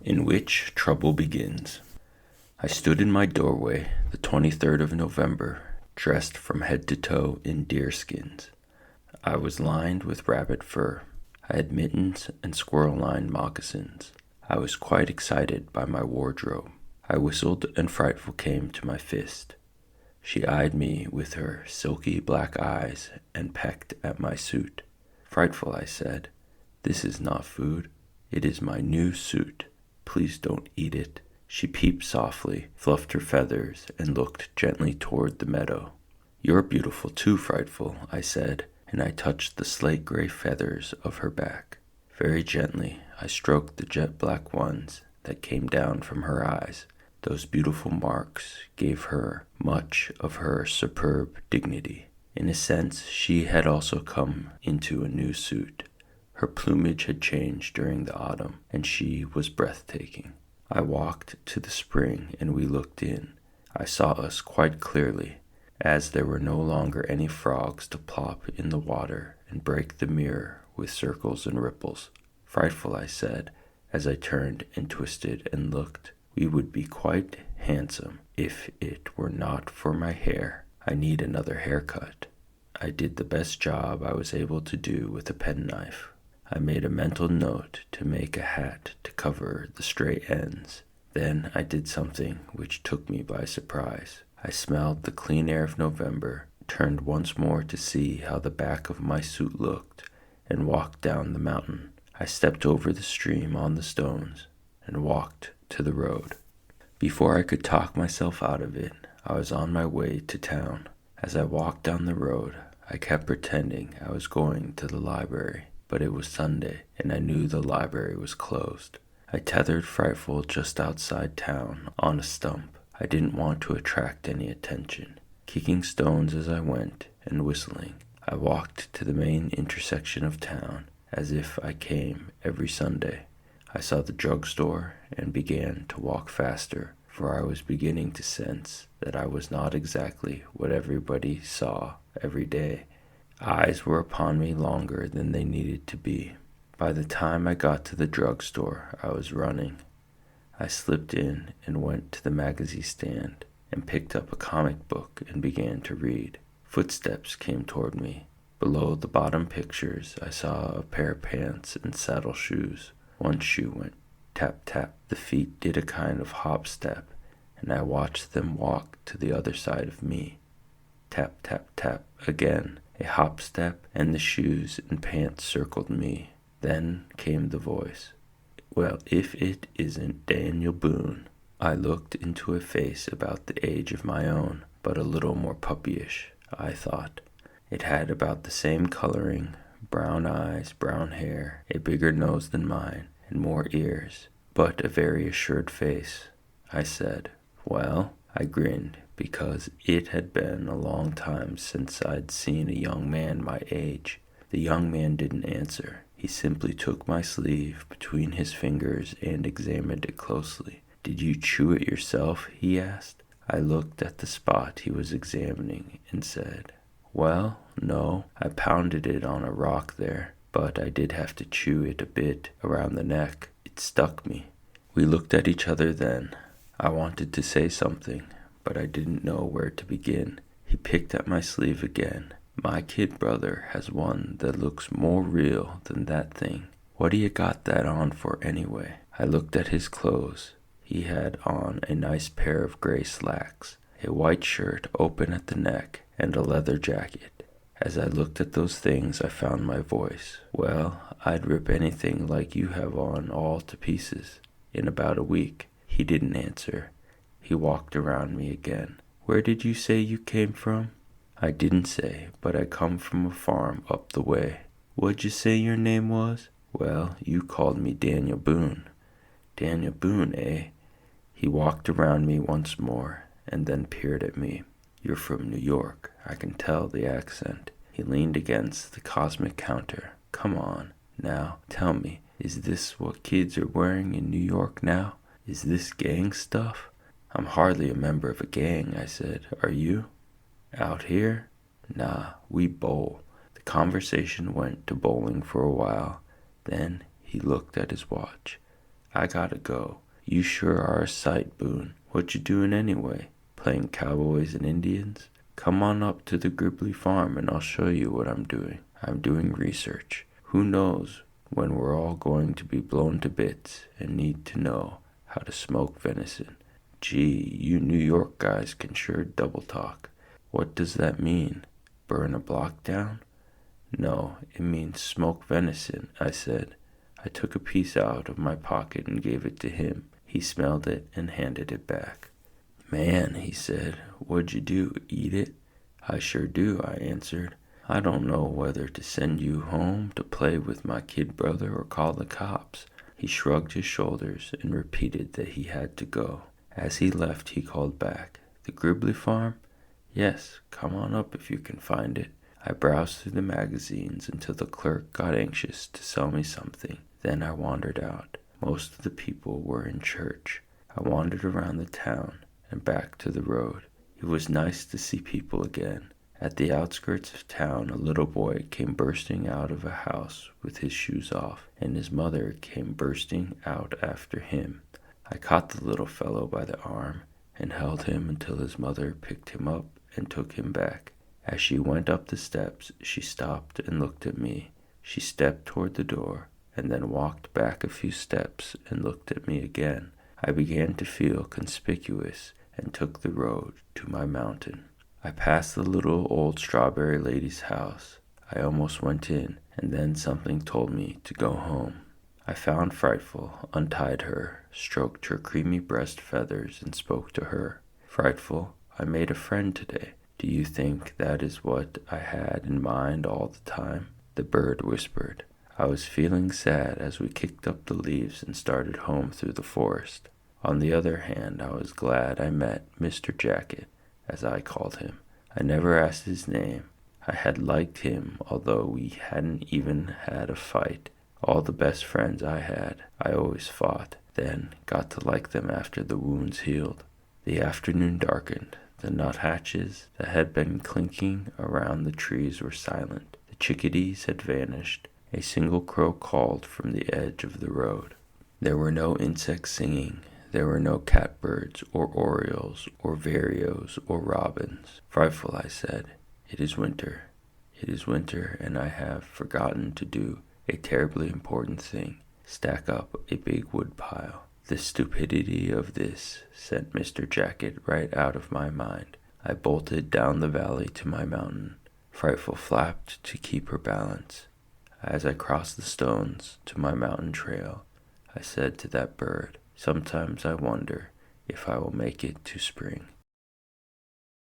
In which trouble begins. I stood in my doorway, the 23rd of November, dressed from head to toe in deerskins. I was lined with rabbit fur. I had mittens and squirrel-lined moccasins. I was quite excited by my wardrobe. I whistled and Frightful came to my fist. She eyed me with her silky black eyes and pecked at my suit. Frightful, I said, this is not food. It is my new suit. Please don't eat it. She peeped softly, fluffed her feathers, and looked gently toward the meadow. You're beautiful too, Frightful, I said, and I touched the slate-gray feathers of her back. Very gently, I stroked the jet-black ones that came down from her eyes. Those beautiful marks gave her much of her superb dignity. In a sense, she had also come into a new suit. Her plumage had changed during the autumn, and she was breathtaking. I walked to the spring, and we looked in. I saw us quite clearly, as there were no longer any frogs to plop in the water and break the mirror with circles and ripples. Frightful, I said, as I turned and twisted and looked. We would be quite handsome if it were not for my hair. I need another haircut. I did the best job I was able to do with a penknife. I made a mental note to make a hat to cover the stray ends. Then I did something which took me by surprise. I smelled the clean air of November, turned once more to see how the back of my suit looked, and walked down the mountain. I stepped over the stream on the stones and walked to the road. Before I could talk myself out of it, I was on my way to town. As I walked down the road, I kept pretending I was going to the library. But it was Sunday, and I knew the library was closed. I tethered Frightful just outside town on a stump. I didn't want to attract any attention. Kicking stones as I went and whistling, I walked to the main intersection of town as if I came every Sunday. I saw the drugstore and began to walk faster, for I was beginning to sense that I was not exactly what everybody saw every day. Eyes were upon me longer than they needed to be. By the time I got to the drugstore, I was running. I slipped in and went to the magazine stand and picked up a comic book and began to read. Footsteps came toward me. Below the bottom pictures, I saw a pair of pants and saddle shoes. One shoe went tap-tap. The feet did a kind of hop step, and I watched them walk to the other side of me. Tap-tap-tap again. A hop step, and the shoes and pants circled me. Then came the voice. Well, if it isn't Daniel Boone. I looked into a face about the age of my own, but a little more puppyish, I thought. It had about the same coloring, brown eyes, brown hair, a bigger nose than mine, and more ears, but a very assured face. I said, well, I grinned, because it had been a long time since I'd seen a young man my age. The young man didn't answer. He simply took my sleeve between his fingers and examined it closely. Did you chew it yourself? He asked. I looked at the spot he was examining and said, well, no, I pounded it on a rock there, but I did have to chew it a bit around the neck. It stuck me. We looked at each other then. I wanted to say something, but I didn't know where to begin. He picked at my sleeve again. My kid brother has one that looks more real than that thing. What do you got that on for anyway? I looked at his clothes. He had on a nice pair of gray slacks, a white shirt open at the neck, and a leather jacket. As I looked at those things, I found my voice. Well, I'd rip anything like you have on all to pieces in about a week. He didn't answer. He walked around me again. Where did you say you came from? I didn't say, but I come from a farm up the way. What'd you say your name was? Well, you called me Daniel Boone. Daniel Boone, eh? He walked around me once more, and then peered at me. You're from New York. I can tell the accent. He leaned against the cosmic counter. Come on, now, tell me, is this what kids are wearing in New York now? Is this gang stuff? I'm hardly a member of a gang, I said. Are you? Out here? Nah, we bowl. The conversation went to bowling for a while. Then he looked at his watch. I gotta go. You sure are a sight, Boone. What you doing anyway? Playing cowboys and Indians? Come on up to the Gribbly farm and I'll show you what I'm doing. I'm doing research. Who knows when we're all going to be blown to bits and need to know how to smoke venison. Gee, you New York guys can sure double talk. What does that mean? Burn a block down? No, it means smoke venison, I said. I took a piece out of my pocket and gave it to him. He smelled it and handed it back. Man, he said, what'd you do, eat it? I sure do, I answered. I don't know whether to send you home to play with my kid brother or call the cops. He shrugged his shoulders and repeated that he had to go. As he left, he called back, The Gribbly farm? Yes, come on up if you can find it. I browsed through the magazines until the clerk got anxious to sell me something. Then I wandered out. Most of the people were in church. I wandered around the town and back to the road. It was nice to see people again. At the outskirts of town, a little boy came bursting out of a house with his shoes off, and his mother came bursting out after him. I caught the little fellow by the arm and held him until his mother picked him up and took him back. As she went up the steps, she stopped and looked at me. She stepped toward the door and then walked back a few steps and looked at me again. I began to feel conspicuous and took the road to my mountain. I passed the little old strawberry lady's house. I almost went in, and then something told me to go home. I found Frightful, untied her, stroked her creamy breast feathers, and spoke to her. Frightful, I made a friend today. Do you think that is what I had in mind all the time? The bird whispered. I was feeling sad as we kicked up the leaves and started home through the forest. On the other hand, I was glad I met Mr. Jacket, as I called him. I never asked his name. I had liked him, although we hadn't even had a fight. All the best friends I had, I always fought, then got to like them after the wounds healed. The afternoon darkened. The nuthatches that had been clinking around the trees were silent. The chickadees had vanished. A single crow called from the edge of the road. There were no insects singing. There were no catbirds or orioles or vireos or robins. Frightful, I said, it is winter. It is winter, and I have forgotten to do a terribly important thing, stack up a big wood pile. The stupidity of this sent Mr. Jacket right out of my mind. I bolted down the valley to my mountain. Frightful flapped to keep her balance. As I crossed the stones to my mountain trail, I said to that bird, sometimes I wonder if I will make it to spring.